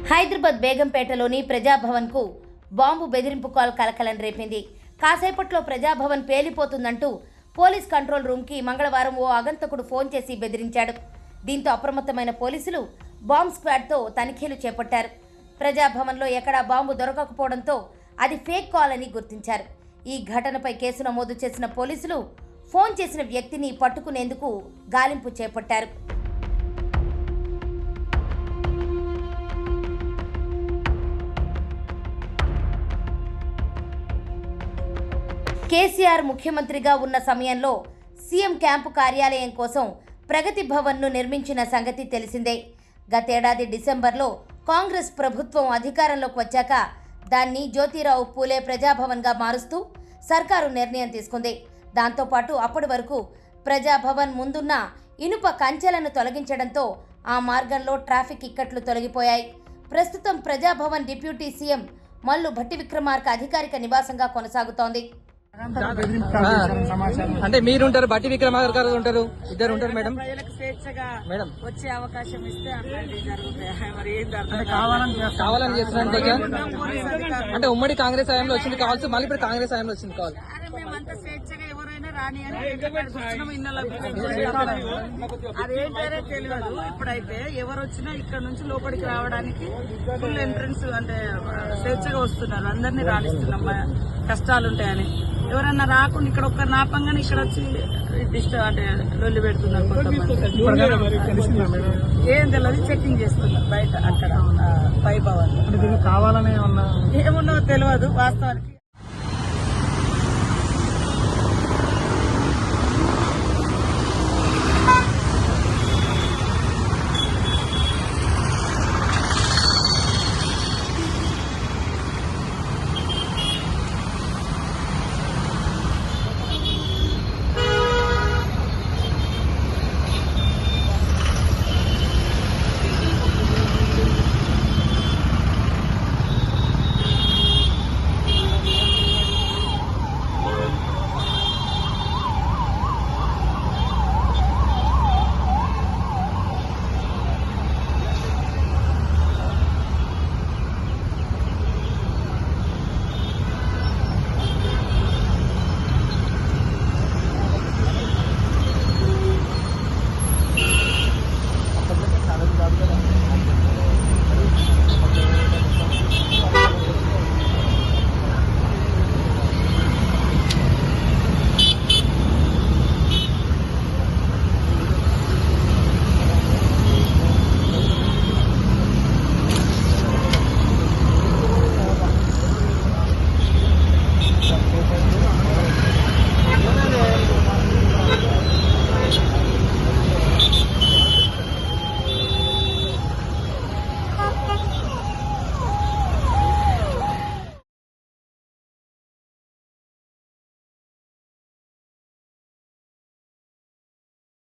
Hyderabad బేగంపేటలోని ప్రజాభవన్కు bomb బెదిరింపు call కలకలం రేపింది. కాసేపట్లో ప్రజాభవన్ పేలిపోతుందంటూ పోలీస్ కంట్రోల్ రూమ్కి మంగళవారం ఓ ఆగంతకుడు ఫోన్ చేసి బెదిరించాడు. దీంతో అప్రమత్తమైన పోలీసులు బాంబ్ స్క్వాడ్తో తనిఖీలు చేపట్టారు. ప్రజాభవన్లో ఎక్కడా బాంబు దొరకకపోవడంతో అది ఫేక్ కాల్ అని గుర్తించారు. ఈ ఘటనపై కేసు నమోదు చేసిన పోలీసులు ఫోన్ చేసిన వ్యక్తిని పట్టుకునేందుకు గాలింపు చేపట్టారు. కేసీఆర్ ముఖ్యమంత్రిగా ఉన్న సమయంలో సీఎం క్యాంపు కార్యాలయం కోసం ప్రగతి భవన్ను నిర్మించిన సంగతి తెలిసిందే. గతేడాది డిసెంబర్లో కాంగ్రెస్ ప్రభుత్వం అధికారంలోకి వచ్చాక దాన్ని జ్యోతిరావు పూలే ప్రజాభవన్గా మారుస్తూ సర్కారు నిర్ణయం తీసుకుంది. దాంతోపాటు అప్పటి వరకు ప్రజాభవన్ ముందున్న ఇనుప కంచెలను తొలగించడంతో ఆ మార్గంలో ట్రాఫిక్ ఇక్కట్లు తొలగిపోయాయి. ప్రస్తుతం ప్రజాభవన్ డిప్యూటీ సీఎం మల్లు భట్టి విక్రమార్క అధికారిక నివాసంగా కొనసాగుతోంది. అంటే మీరుంటారు, బట్టి విక్రమార్క గారు ఉంటారు, ఇద్దరు ఉంటారు మేడం. ప్రజలకు స్వేచ్ఛగా మేడం వచ్చే అవకాశం ఇస్తే అట్లాంటివి జరుగుతాయి. మరి ఏం కావాలని చేస్తున్నారు అంటే ఉమ్మడి కాంగ్రెస్ హయాంలో వచ్చింది కావాల్సి, మళ్ళీ ఇప్పుడు కాంగ్రెస్ హయాంలో వచ్చింది కావాలి. మేమంతా స్వేచ్ఛగా ఎవరైనా రాని అని అదేంటనే తెలియదు. ఇప్పుడైతే ఎవరు వచ్చినా ఇక్కడ నుంచి లోపలికి రావడానికి ఫుల్ ఎంట్రన్స్, అంటే స్వేచ్ఛగా వస్తున్నారు. అందరినీ రాణిస్తున్నాం, కష్టాలు ఉంటాయని. ఎవరన్నా రాకుండా ఇక్కడ ఒక్క నాపంగానే ఇక్కడ వచ్చి అంటే లొల్లి పెడుతున్నారు. ఏం తెలియదు, చెకింగ్ చేస్తున్నారు బయట అక్కడ పై భవన్. కావాలనే ఏమున్నదో తెలియదు వాస్తవానికి.